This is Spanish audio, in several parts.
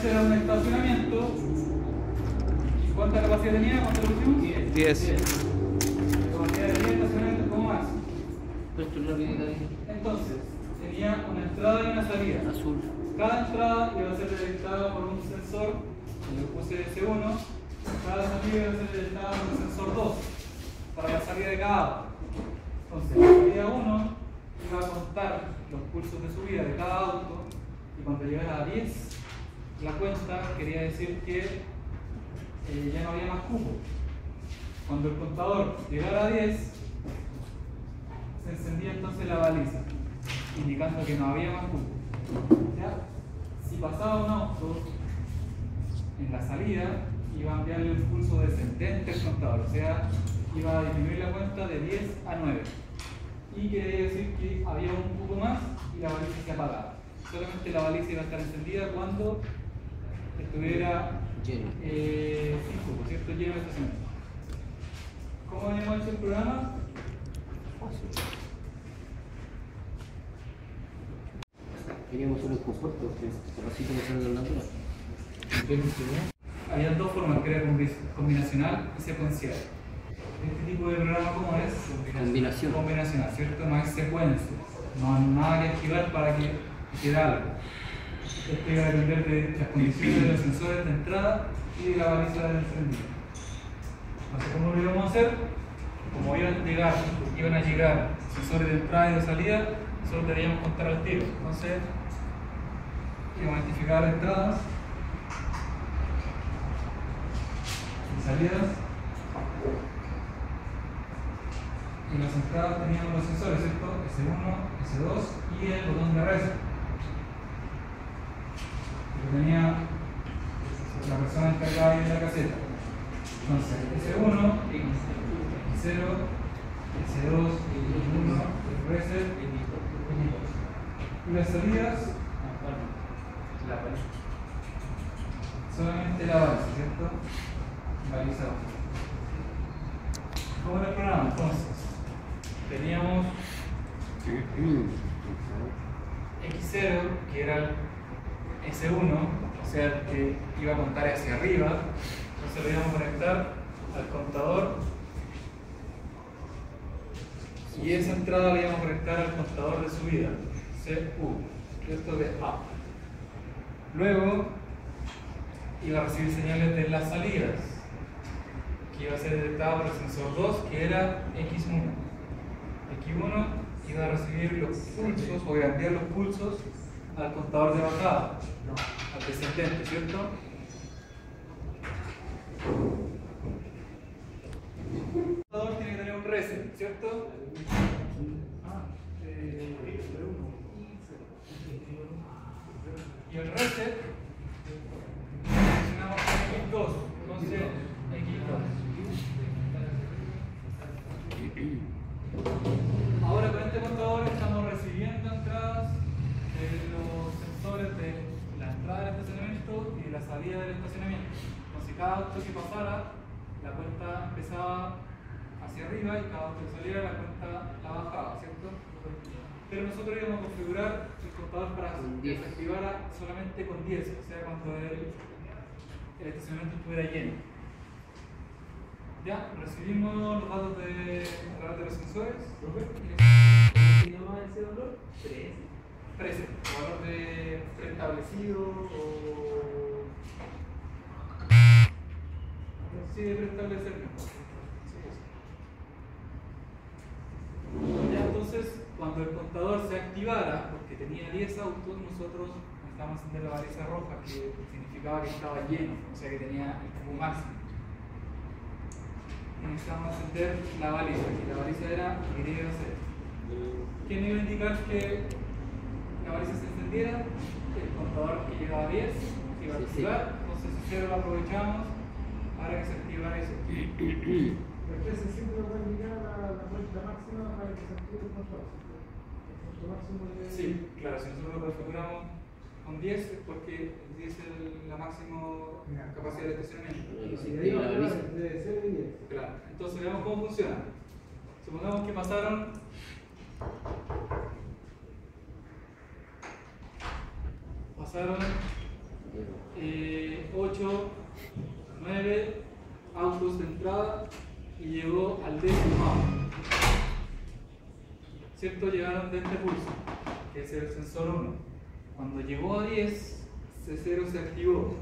este era un estacionamiento. ¿Cuánta capacidad tenía? ¿Cuánto lo pusimos? 10. La capacidad de 10 estacionamientos como más. Azul. Entonces, tenía una entrada y una salida. Cada entrada iba a ser detectada por un sensor, le puse S1. Cada salida iba a ser detectada por un sensor 2 para la salida de cada auto. Entonces, la salida 1 iba a contar los pulsos de subida de cada auto y cuando llegara a 10, la cuenta quería decir que ya no había más cupo. Cuando el contador llegara a 10, se encendía entonces la baliza, indicando que no había más cupo. ¿Ya? Si pasaba un auto en la salida, iba a enviarle un pulso descendente al contador, o sea, iba a disminuir la cuenta de 10 a 9. Y quería decir que había un cupo más y la baliza se apagaba. Solamente la baliza iba a estar encendida cuando estuviera Lleno. sin cupo, ¿cierto? Lleno de estacionamiento. ¿Cómo habíamos hecho el programa? Queríamos un confort porque capacito de ser del natural. Había dos formas, que era combinacional y secuencial. Este tipo de programa, ¿cómo es? Combinación. Combinacional, ¿cierto? No hay secuencia, no hay nada que activar para que quede algo. Esto iba a depender de las condiciones de los sensores de entrada y de la baliza del encendido. Entonces, ¿cómo lo íbamos a hacer? Como iban a llegar sensores de entrada y de salida, solo deberíamos contar al tiro. Entonces, íbamos a identificar entradas y salidas. En las entradas teníamos los sensores, ¿cierto? S1, S2 y el botón de reset. Que tenía la persona encargada ahí de la caseta. Entonces, S1, S0, S2, S1, reset y las salidas, solamente la baliza, ¿cierto? Baliza. ¿Cómo era el programa? Entonces, teníamos X0, que era el S1, o sea, que iba a contar hacia arriba. Entonces lo íbamos a conectar al contador y esa entrada la íbamos a conectar al contador de subida, CU, esto de A. Luego iba a recibir señales de las salidas, que iba a ser detectada por el sensor 2, que era X1. X1 iba a recibir los pulsos, o iba a enviar los pulsos al contador de bajada, al descendente, ¿cierto? El contador tiene que tener un reset, ¿cierto? Y el reset mencionamos X2, entonces X2. Ahora con este contador estamos recibiendo entradas de los sensores de la entrada del estacionamiento y de la salida del estacionamiento. Entonces cada auto que pasara, la cuenta empezaba hacia arriba y cada auto que saliera, la cuenta la bajaba, ¿cierto? Pero nosotros íbamos a configurar el contador para que se activara solamente con 10, o sea, cuando el estacionamiento estuviera lleno. Ya, recibimos los datos a través de los sensores. ¿Cómo se llama ese valor? Preset, valor de preestablecido o... Sí, de preestablecer mejor. Ya, entonces, cuando el contador se activara, porque tenía 10 autos, nosotros necesitábamos encender la baliza roja, que significaba que estaba lleno, o sea que tenía el cubo máximo. Y necesitábamos encender la baliza, y la baliza era Y0. ¿Quién iba a indicar que la baliza se encendiera? El contador que llegaba a 10 se iba a activar, entonces el 0 lo aprovechamos para que se activara eso. Entonces siempre va a indicar la vuelta máxima para que se active el contador. El punto máximo de... Sí, claro, si nosotros lo configuramos con 10 es porque 10 es la máxima capacidad de estacionamiento. Y de ahí va a llevar de 0 y 10. Claro, entonces veamos cómo funciona. Supongamos que pasaron 8, 9 autos de entrada y llegó al 10º. ¿Cierto? Llegaron de este pulso, que es el sensor 1. Cuando llegó a 10, C0 se activó.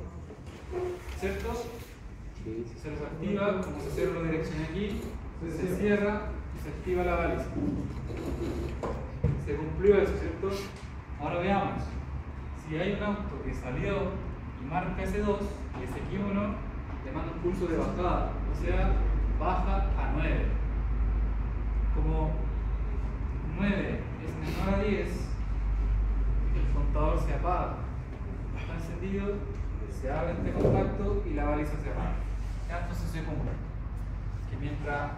¿Cierto? C0 se activa, como C0 lo direccioné aquí, se cierra y se activa la baliza. Se cumplió eso, ¿cierto? Ahora veamos. Si hay un auto que salió y marca S2 y SX1, le manda un pulso de bajada, o sea, baja a 9. Como 9 es menor a 10, el contador se apaga. Está encendido, se abre este contacto y la baliza se apaga. Entonces se cumple que mientras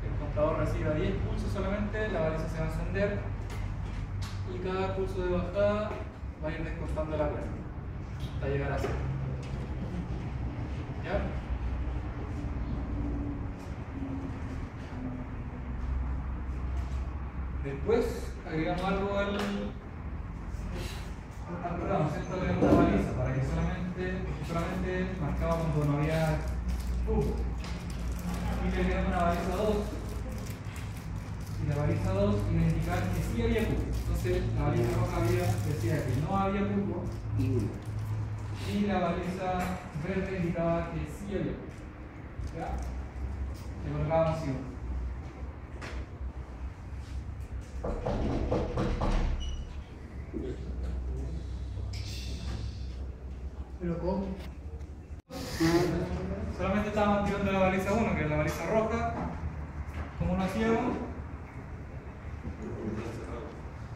el contador reciba 10 pulsos solamente, la baliza se va a encender y cada pulso de bajada va a ir descontando la cuenta hasta llegar a 0. ¿Ya? Después agregamos algo al programa, ¿cierto? Agregamos una baliza para que solamente marcaba cuando no había cubo. Y le agregamos una baliza 2. Y la baliza 2 iba a indicar que sí había cubo. Entonces la baliza roja decía que no había cubo y la baliza verde indicaba que sí había cubo. ¿Ya? Le colocábamos sí. ¿Pero cómo? Solamente estábamos activando la baliza 1, que es la baliza roja. ¿Cómo lo hacíamos?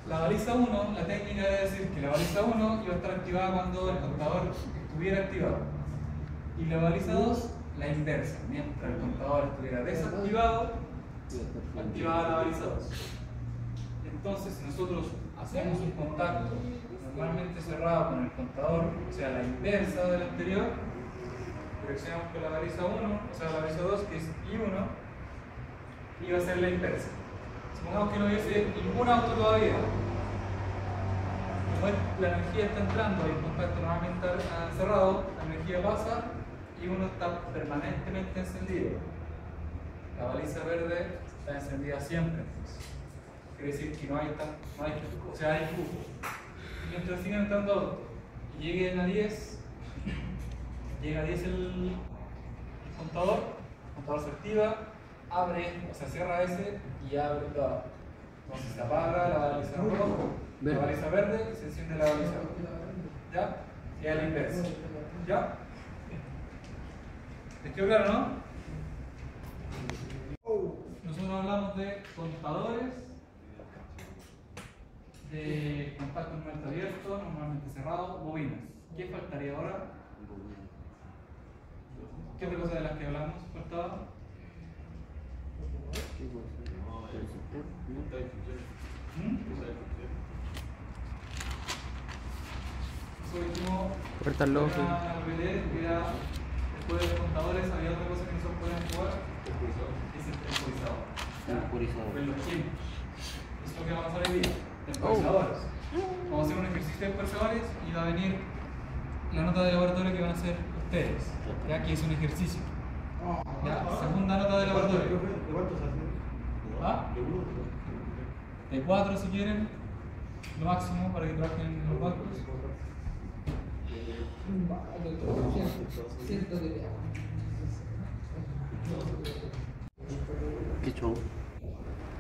La baliza 1, la técnica debe decir que la baliza 1 iba a estar activada cuando el contador estuviera activado. Y la baliza 2, la inversa. Mientras el contador estuviera desactivado, activaba la baliza 2. Entonces, si nosotros hacemos un contacto normalmente cerrado con el contador, o sea, la inversa del anterior, direccionamos con la baliza 1, o sea, la baliza 2, que es I1, iba a ser la inversa. Supongamos que no hubiese ningún auto todavía. Como la energía está entrando y el contacto normalmente está cerrado, la energía pasa y uno está permanentemente encendido. La baliza verde está encendida siempre. Quiere decir que no hay cubo. Mientras siguen entrando autos y lleguen a 10, llega a 10 el contador se activa, abre, o sea, cierra ese y abre todo. Entonces se apaga la baliza roja, la baliza verde y se enciende la baliza roja. ¿Ya? Y a la inversa. ¿Ya? ¿Les quedó claro, no? Nosotros hablamos de contadores, de contacto normalmente abierto, normalmente cerrado, bobinas. ¿Qué faltaría ahora? ¿Qué otra cosa de las que hablamos faltaba? Eso último, cortarlo. Después de los contadores había otra cosa que no se pueden jugar, es el temporizador. Eso es lo que vamos a hacer hoy día. Temporizadores. Vamos a hacer un ejercicio de temporizadores y va a venir la nota de laboratorio que van a hacer ustedes. Ya que es un ejercicio. Ya, segunda nota de laboratorio. ¿De cuántos hacen? ¿Ah? De 4 si quieren, lo máximo para que trabajen en los bancos. ¿Qué show?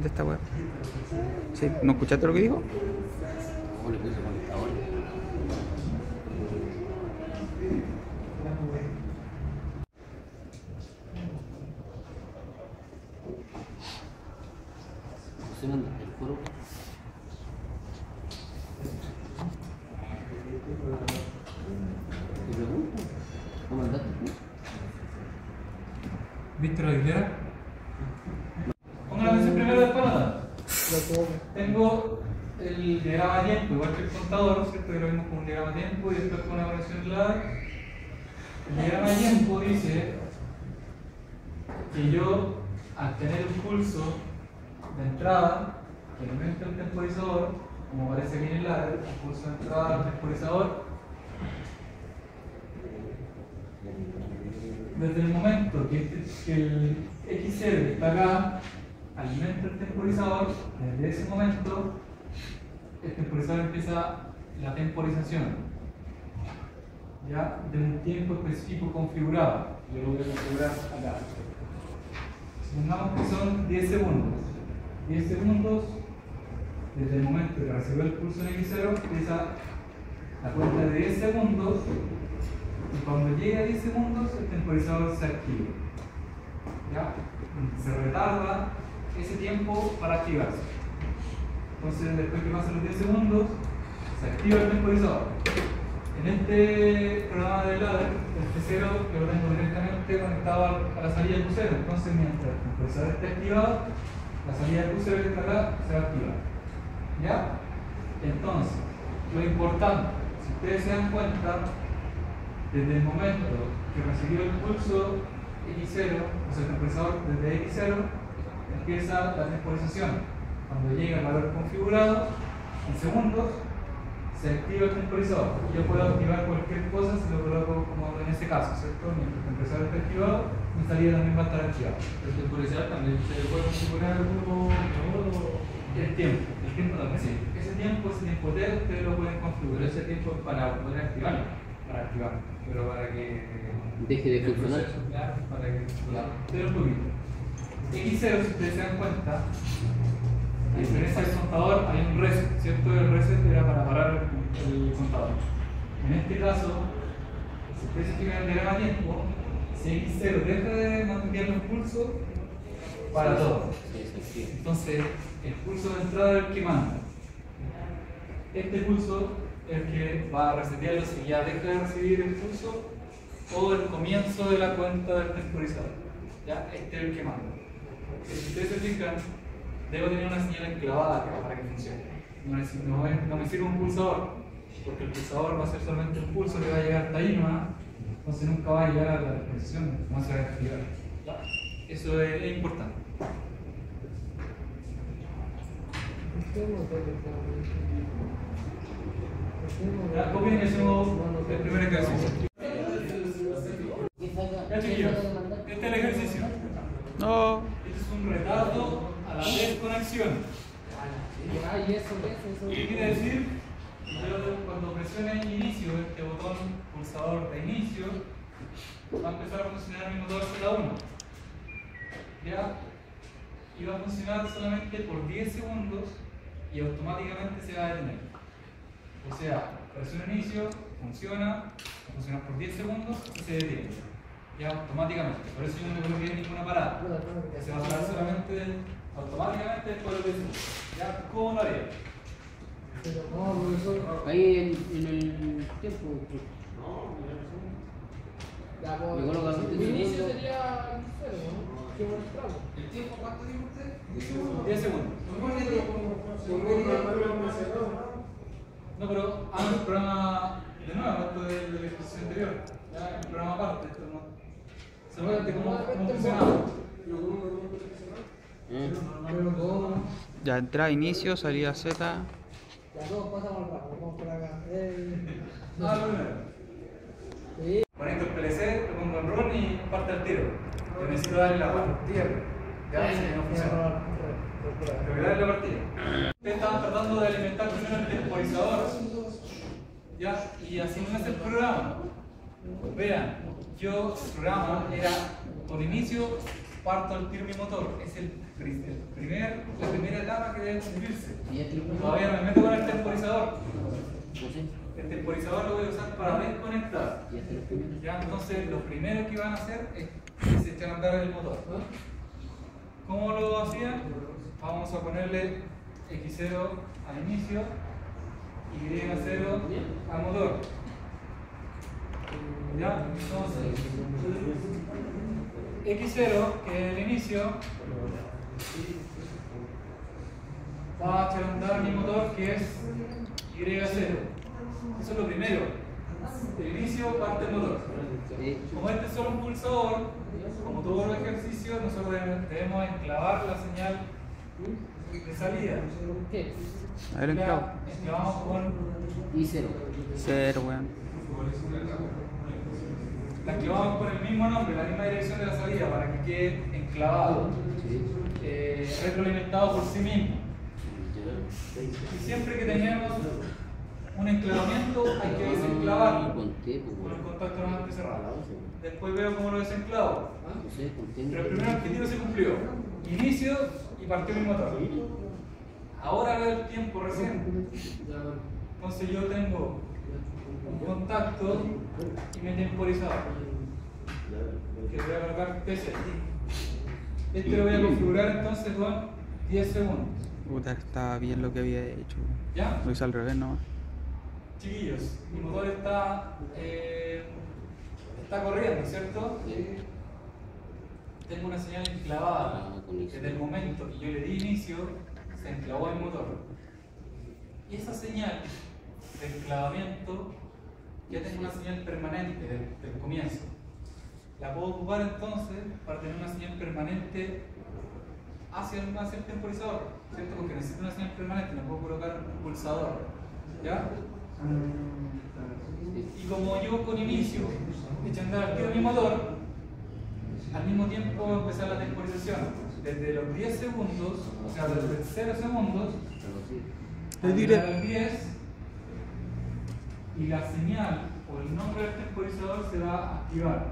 De esta web. ¿Sí? ¿No escuchaste lo que dijo? ¿Cómo le puse contador? ¿Se manda el foro? ¿Te pregunto? ¿Cómo mandaste tú? ¿Víctor Aguilera? Pongan la atención primero de nada. Tengo el diagrama de tiempo, igual que el contador, ¿cierto? Que lo vimos con un diagrama de tiempo y después con una conexión clave. El diagrama de tiempo dice que yo, al tener un pulso de entrada que alimenta el temporizador, como aparece aquí en el ladder, el pulso de entrada del temporizador desde el momento que el X0 que está acá alimenta el temporizador, desde ese momento el temporizador empieza la temporización, ya de un tiempo específico configurado. Yo lo voy a configurar acá. Supongamos que son 10 segundos. 10 segundos desde el momento que recibió el pulso en X0 empieza la cuenta de 10 segundos y cuando llegue a 10 segundos el temporizador se activa. ¿Ya? Se retarda ese tiempo para activarse. Entonces después que pasen los 10 segundos se activa el temporizador. En este programa de ladder, el T0 yo lo tengo directamente conectado a la salida del Q0. Entonces mientras el temporizador esté activado, la salida del Q0 que está acá se va a activar. ¿Ya? Entonces, lo importante, si ustedes se dan cuenta, desde el momento que recibió el pulso X0, o sea el temporizador desde X0, empieza la temporización. Cuando llega el valor configurado, en segundos, se activa el temporizador. Yo puedo activar cualquier cosa si lo coloco como en este caso, ¿cierto? Mientras el temporizador esté activado, mi salida también va a estar activada. El temporizador también se puede configurar alguno. El tiempo también, sí. Ese tiempo T, ustedes lo pueden configurar. Ese tiempo es para poder activarlo. Para activarlo. Pero para que deje de el funcionar. proceso, claro, para que Pero un poquito. X0, si ustedes se dan cuenta, a diferencia del contador, hay un reset, ¿cierto? El reset era para parar el contador. En este caso, si ustedes se fijan en el diagrama de tiempo, si X0 deja de mantener los pulsos, para todo. Entonces, el pulso de entrada es el que manda. Este pulso es el que va a resetearlo si ya deja de recibir el pulso o el comienzo de la cuenta del temporizador. ¿Ya? Este es el que manda. Si ustedes se fijan, debo tener una señal enclavada acá para que funcione. No me sirve un pulsador, porque el pulsador va a ser solamente un pulso que va a llegar hasta ahí nomás, entonces nunca va a llegar a la descompensación, no se va a activar. ¿Ya? Eso es importante. Ya, copien eso, el primer ejercicio. Ya, chiquillos, este es el ejercicio. No. Este es un retardo a la desconexión. ¿Qué quiere decir? Yo cuando presione inicio, este botón pulsador de inicio, va a empezar a funcionar mi motor Z1. ¿Ya? Y va a funcionar solamente por 10 segundos y automáticamente se va a detener. O sea, presiono inicio, funciona, va a funcionar por 10 segundos y se detiene. Ya automáticamente. Por eso yo no le coloqué ninguna parada. Se va a parar solamente automáticamente después de 10 segundos. ¿Ya? ¿Cómo lo haría? Ahí en el tiempo. Me coloca los 10 segundos. ¿el tiempo cuánto dijo usted? 10 segundos. No, pero hagan el programa de nuevo, esto del ejercicio anterior. Ya, el programa aparte, esto no. Solamente cómo funcionaba. Ya entrada, inicio, salida Z. Ya todos pasamos al bajo, vamos por acá. Ah, lo primero. Conecto el PLC, lo pongo en run y parte al tiro. Yo necesito darle la partida. Ya, si no funciona. Tengo que darle la partida. Ustedes estaban tratando de alimentar primero el temporizador. Ya, y así no es el programa. Vean, yo el programa era con inicio parto al tiro mi motor. Es la primera etapa que debe cumplirse. Todavía no me meto con el temporizador. El temporizador lo voy a usar para desconectar. Ya, entonces lo primero que van a hacer es echar a andar el motor. ¿Cómo lo hacían? Vamos a ponerle X0 al inicio y Y0 al motor. ¿Ya? Entonces, X0, que es el inicio, va a echar a andar mi motor, que es Y0. Eso es lo primero. El inicio parte el motor. Como este es solo un pulsador, como todos los ejercicios, nosotros debemos enclavar la señal de salida. A ver, enclavo. Enclavamos con Y 0. 0, weón. la enclavamos con el mismo nombre, la misma dirección de la salida para que quede enclavado, retroalimentado por sí mismo. Y siempre que tenemos un enclavamiento hay que desenclavarlo con el contacto normalmente cerrado. Después veo cómo lo desenclavo. Pero el primer objetivo se cumplió. Inicio y partió mi motor. Ahora veo el tiempo recién. Entonces yo tengo un contacto y mi temporizador, que voy a colocar PC. Este lo voy a configurar entonces con 10 segundos. Puta, estaba bien lo que había hecho. ¿Ya? Lo hice al revés nomás. Chiquillos, mi motor está corriendo, ¿cierto? Tengo una señal enclavada. Desde el momento que yo le di inicio, se enclavó el motor. Y esa señal de enclavamiento ya tengo una señal permanente del comienzo. La puedo ocupar entonces para tener una señal permanente hacia el temporizador, ¿cierto? Porque necesito una señal permanente, no puedo colocar un pulsador, ¿ya? Y como yo con inicio eché a andar al tiro mi motor, al mismo tiempo voy a empezar la temporización. Desde los 10 segundos, o sea, desde 0 segundos, al llegar al 10, y la señal o el nombre del temporizador se va a activar.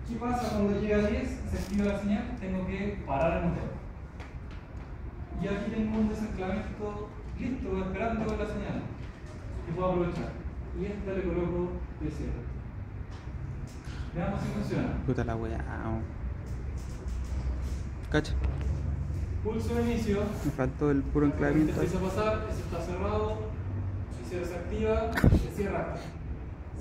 ¿Qué pasa cuando llega a 10? Se activa la señal, tengo que parar el motor. Y aquí tengo un desenclavamiento listo, esperando con la señal, que puedo aprovechar. Y esta le coloco de 0. Veamos si funciona. Puta la weá. Cacha. Pulso de inicio. Me faltó el puro enclavamiento. Empieza a pasar, eso está cerrado, y se desactiva, se cierra.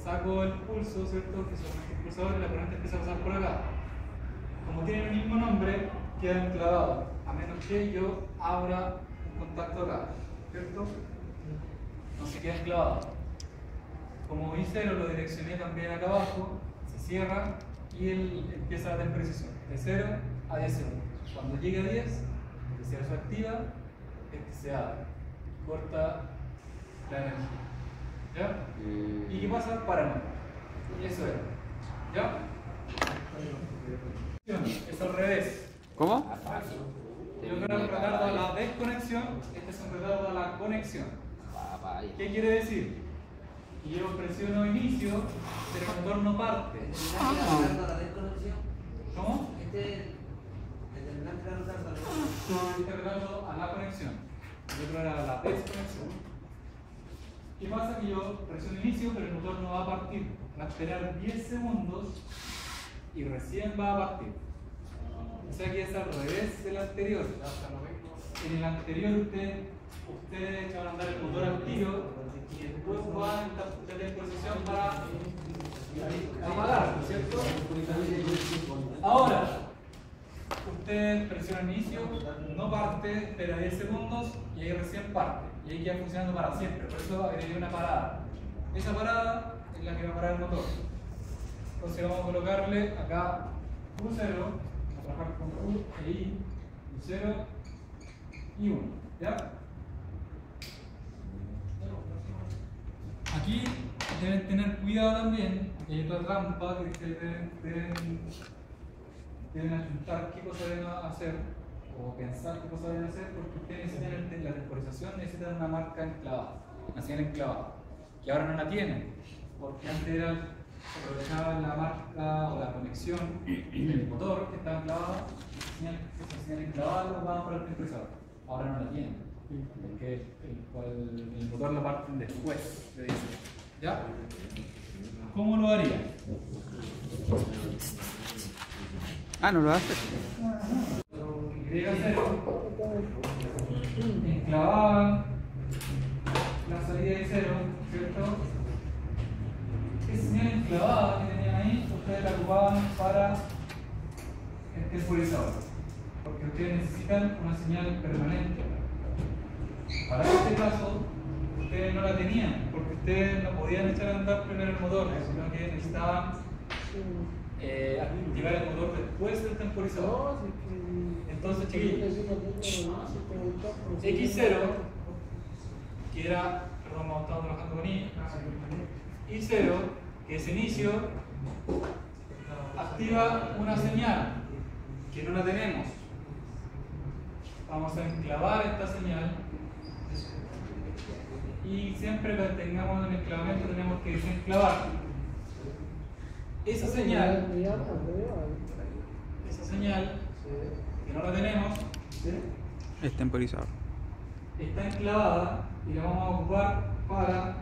Saco el pulso, ¿cierto? Que son el pulsador y la corriente empieza a pasar por acá. Como tiene el mismo nombre, queda enclavado, a menos que yo abra un contacto acá, ¿cierto? No se queda enclavado. Como I0 lo direccioné también acá abajo, se cierra y él empieza la temporización de 0 a 10 segundos. Cuando llegue a 10, el cierre se activa, se abre, corta la energía. ¿Ya? ¿Y qué pasa? Para y eso es. ¿Ya? Es al revés. ¿Cómo? Yo quiero un retardo a la desconexión, este es un retardo a la conexión. ¿Qué quiere decir? Que yo presiono inicio, pero el motor no parte. ¿Cómo? Este retardo a la conexión. El otro era a la desconexión. ¿Qué pasa? Que yo presiono inicio, pero el motor no va a partir. Va a esperar 10 segundos y recién va a partir. O sea que es al revés del anterior. En el anterior ustedes echaban a andar el motor al tiro y después van a la disposición para apagar, ¿cierto? Ahora, ustedes presionan inicio, no parte, espera 10 segundos y ahí recién parte. Y ahí queda funcionando para siempre, por eso agregué una parada. Esa parada es la que va a parar el motor. Entonces vamos a colocarle acá U0, a trabajar con U e I, U0 y 1. ¿Ya? Aquí deben tener cuidado también, porque hay otra trampa que ustedes deben ajustar qué cosa deben hacer o pensar qué cosa deben hacer, porque ustedes necesitan la temporización, necesitan una marca enclavada, una señal enclavada, que ahora no la tienen, porque antes aprovechaban la marca o la conexión del motor que estaba enclavada, esa señal enclavada la ocupaban para el temporizador, ahora no la tienen, porque el motor lo parten después de eso. ¿Ya? ¿Cómo lo haría? No lo hace. Y0, enclavaban la salida de 0, ¿cierto? Esa señal enclavada que tenían ahí, ustedes la ocupaban para el temporizador, porque ustedes necesitan una señal permanente. Para este caso, ustedes no la tenían, porque ustedes no podían echar a andar primero el motor, sino que necesitaban activar el motor después del temporizador. Entonces, chiquillos, X0, que era, perdón, hemos estado trabajando con I0, que ese inicio activa una señal que no la tenemos. Vamos a enclavar esta señal y siempre que tengamos un enclavamiento tenemos que desenclavar. Esa señal que no la tenemos Es temporizador. está enclavada y la vamos a ocupar para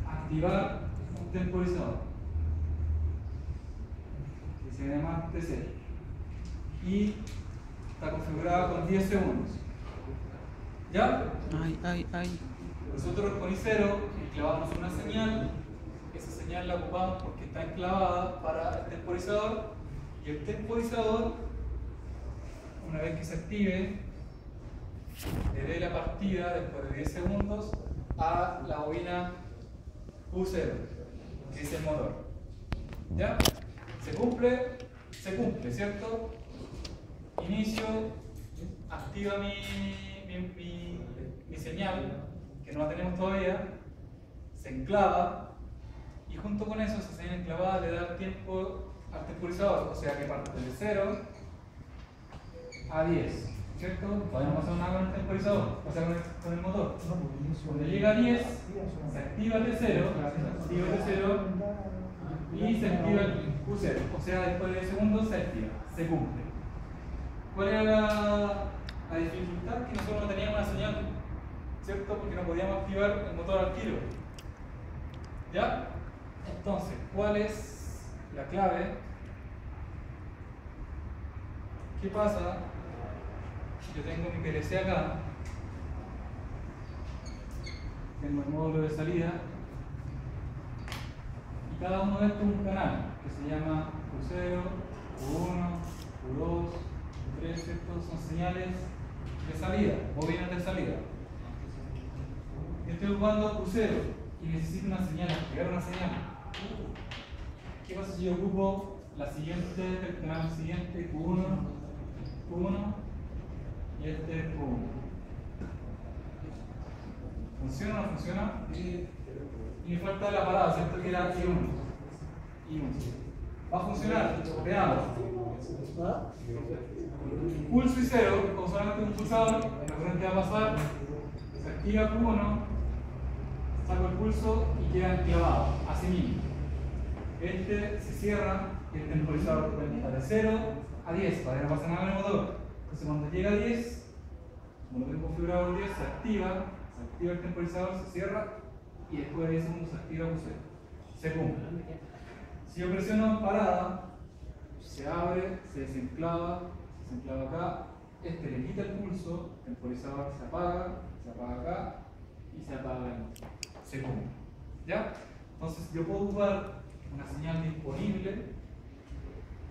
activar un temporizador que se llama TC y está configurada con 10 segundos. ¿Ya? Ay. Nosotros con I0 enclavamos una señal, esa señal la ocupamos porque está enclavada para el temporizador y el temporizador, una vez que se active, le dé la partida después de 10 segundos a la bobina U0, que es el motor. ¿Ya? Se cumple, ¿cierto? Inicio, activa mi señal, que no la tenemos todavía, se enclava y junto con eso, esa señal enclavada le da tiempo al temporizador, o sea que parte de 0 a 10, ¿cierto? Podemos hacer nada con el temporizador, o sea con el motor. Cuando llega a 10, se activa el T0, y se activa el Q0, o sea después de 10 segundos se activa, se cumple. ¿Cuál era la dificultad? Que nosotros no teníamos una señal, ¿cierto? Porque no podíamos activar el motor al tiro. ¿Ya? Entonces, ¿cuál es la clave? ¿Qué pasa? Yo tengo mi PLC acá, tengo el módulo de salida y cada uno de estos es un canal que se llama Q0, Q1, Q2, Q3, estos son señales de salida, bobinas de salida. Yo estoy ocupando Q0 y necesito una señal, activar una señal. ¿Qué pasa si yo ocupo la siguiente, el canal siguiente, Q1, y este es Q1? ¿Funciona o no funciona? Y me falta la parada, ¿cierto? Que era I1. ¿Va a funcionar? Veamos. Pulso y 0, con solamente un pulsador, la corriente va a pasar, se activa Q1, saco el pulso y queda enclavado, así mismo. Este se cierra y el temporizador cuenta de 0 a 10 para que no pase nada en el motor. Entonces cuando llega a 10, como lo tengo configurado el 10, se activa el temporizador, se cierra y después de 10 segundos se activa Q0. Se cumple. Si yo presiono parada, se abre, se desenclava acá, este le quita el pulso, el temporizador se apaga acá y se apaga el motor. Se cumple. ¿Ya? Entonces yo puedo ocupar una señal disponible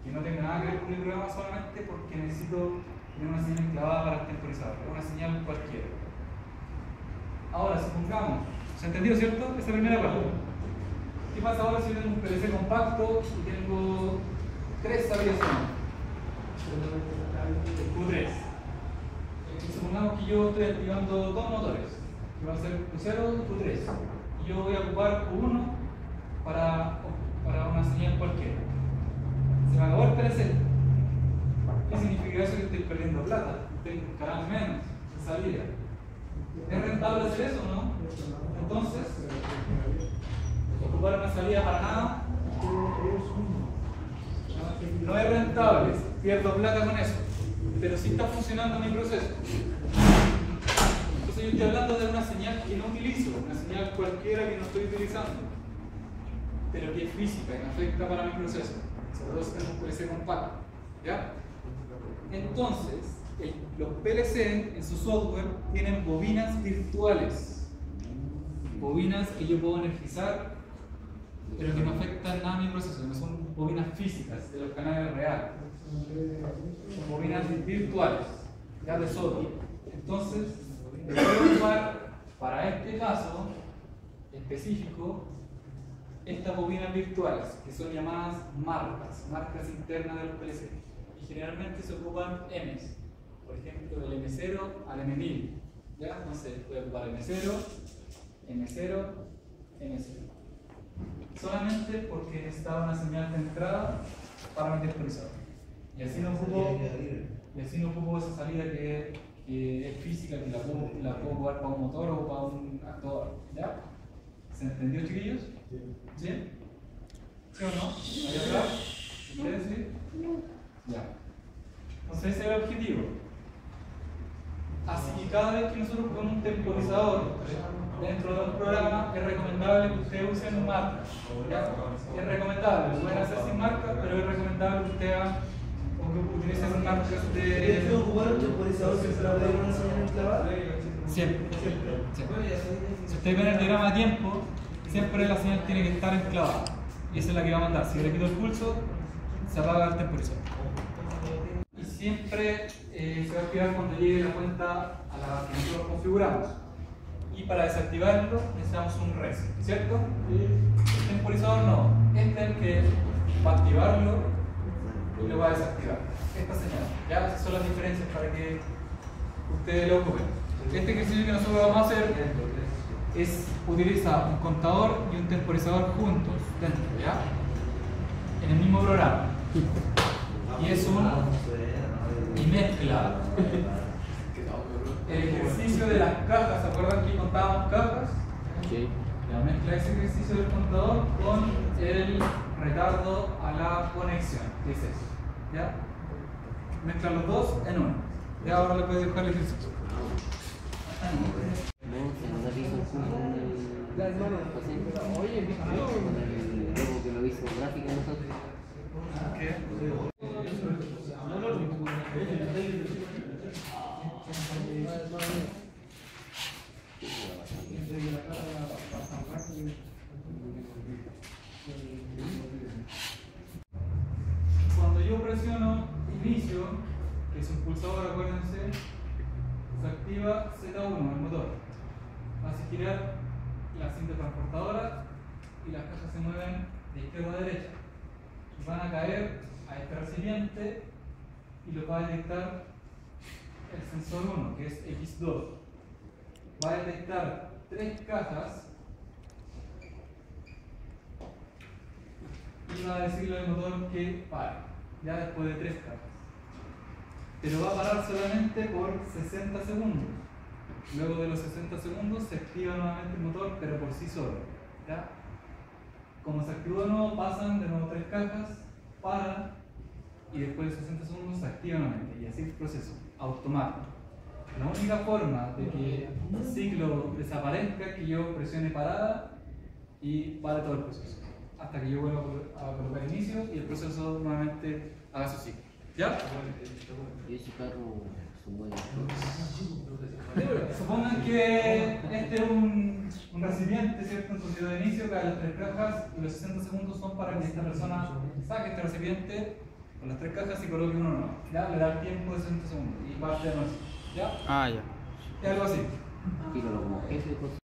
que no tenga nada que ver con el programa solamente porque necesito tener una señal enclavada para el temporizador, una señal cualquiera. Ahora, supongamos, ¿se entendió, cierto? Esa primera parte. ¿Qué pasa ahora si yo tengo un PLC compacto y tengo 3 salidas Q3? Supongamos que yo estoy activando 2 motores, que van a ser Q0 y Q3, y yo voy a ocupar Q1 para una señal cualquiera. Se me acabó el PLC. ¿Qué significa eso? Que estoy perdiendo plata, tengo un canal menos de salida. ¿Es rentable hacer eso o no? Entonces, ocupar una salida para nada no es rentable, pierdo plata con eso, pero sí está funcionando mi proceso. Entonces yo estoy hablando de una señal que no utilizo, una señal cualquiera que no estoy utilizando, pero que es física y me afecta para mi proceso, sobre todo si tengo un PLC compacto. ¿Ya? Entonces, los PLC en su software tienen bobinas virtuales, bobinas que yo puedo energizar, pero que no afectan nada a mi proceso, no son bobinas físicas de los canales reales, son bobinas virtuales, ya de software. Entonces, voy a ocupar para este caso específico estas bobinas virtuales, que son llamadas marcas internas de los PLC, y generalmente se ocupan M's. Por ejemplo, del M0 al M1000. ¿Ya? No sé, puede ocupar M0, MSB. Solamente porque necesitaba una señal de entrada para mi temporizador. Y así no ocupo esa salida que es física, que la puedo ocupar para un motor o para un actuador. ¿Ya? ¿Se entendió, chiquillos? ¿Sí? ¿Sí o no? ¿Ahí atrás? ¿Ustedes sí? Ya. Entonces ese es el objetivo. Así que cada vez que nosotros ponemos un temporizador dentro de un programa, es recomendable que ustedes usen marcas. Es recomendable, lo pueden hacer sin marcas, pero es recomendable que ustedes hagan o que utilicen marcas de. ¿Puedo ocupar un temporizador que se la puede una señal enclavada? Siempre. Si ustedes ven el diagrama de tiempo, siempre la señal tiene que estar enclavada. Y esa es la que va a mandar. Si le quito el pulso, se apaga el temporizador. Y siempre se va a activar cuando llegue la cuenta a la que nosotros configuramos. Y para desactivarlo necesitamos un reset, ¿cierto? El temporizador no. Este es el que va a activarlo y lo va a desactivar. Esta señal. Ya, esas son las diferencias para que ustedes lo ocupen. Este ejercicio que nosotros vamos a hacer es utilizar un contador y un temporizador juntos dentro, ¿ya? En el mismo programa. Y es y mezcla el ejercicio de las cajas. ¿Se acuerdan que contábamos cajas? Sí. Ya mezcla ese ejercicio del contador con el retardo a la conexión, que es eso. ¿Ya? Mezcla los dos en uno. Ya ahora le puedes dibujar el ejercicio. Oye, con el logo que lo hizo gráfica nosotros. Cuando yo presiono inicio, que es un pulsador, acuérdense, se activa Z1, el motor. Hace girar la cinta transportadora y las cajas se mueven de izquierda a derecha. Van a caer a este recipiente y lo va a detectar el sensor 1, que es X2. Va a detectar 3 cajas y va a decirle al motor que pare, ya después de 3 cajas. Pero va a parar solamente por 60 segundos. Luego de los 60 segundos se activa nuevamente el motor, pero por sí solo. ¿Ya? Como se activó de nuevo, pasan de nuevo 3 cajas, paran y después de 60 segundos se activa nuevamente. Y así el proceso, automático. La única forma de que el ciclo desaparezca es que yo presione parada y pare todo el proceso. Hasta que yo vuelva a colocar inicio y el proceso nuevamente haga su ciclo. ¿Ya? Y ese carro son buenos. Supongan que este es un recipiente, ¿cierto? En su ciclo de inicio, caen las 3 cajas y los 60 segundos son para que esta persona saque este recipiente con las 3 cajas y coloque uno nuevo. ¿Ya? Le da el tiempo de 60 segundos y parte de nuevo. ¿Ya? Ah, ya. Y algo así. Tiro los mojetes.